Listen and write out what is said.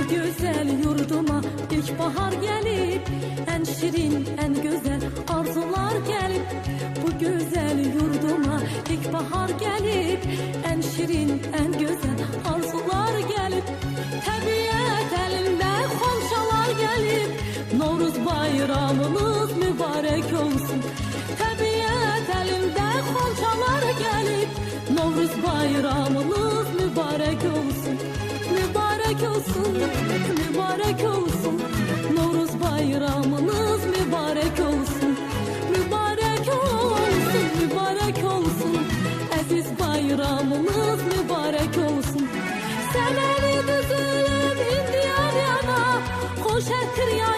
Güzel yurduma ilkbahar gelip, en şirin, en güzel arzular gelip. Bu güzel yurduma ilkbahar gelip, en şirin, en güzel arzular gelip. Tabiat elinde xonçalar gelip, Novruz bayramınız mübarek olsun. Tabiat elinde xonçalar gelip, Novruz bayramınız mübarek olsun. Mübarek olsun, mübarek olsun. Novruz bayramınız mübarek olsun. Mübarek olsun, mübarek olsun. Aziz bayramınız mübarek olsun. Seneni düzülüp indiyan yana, hoş ettir ya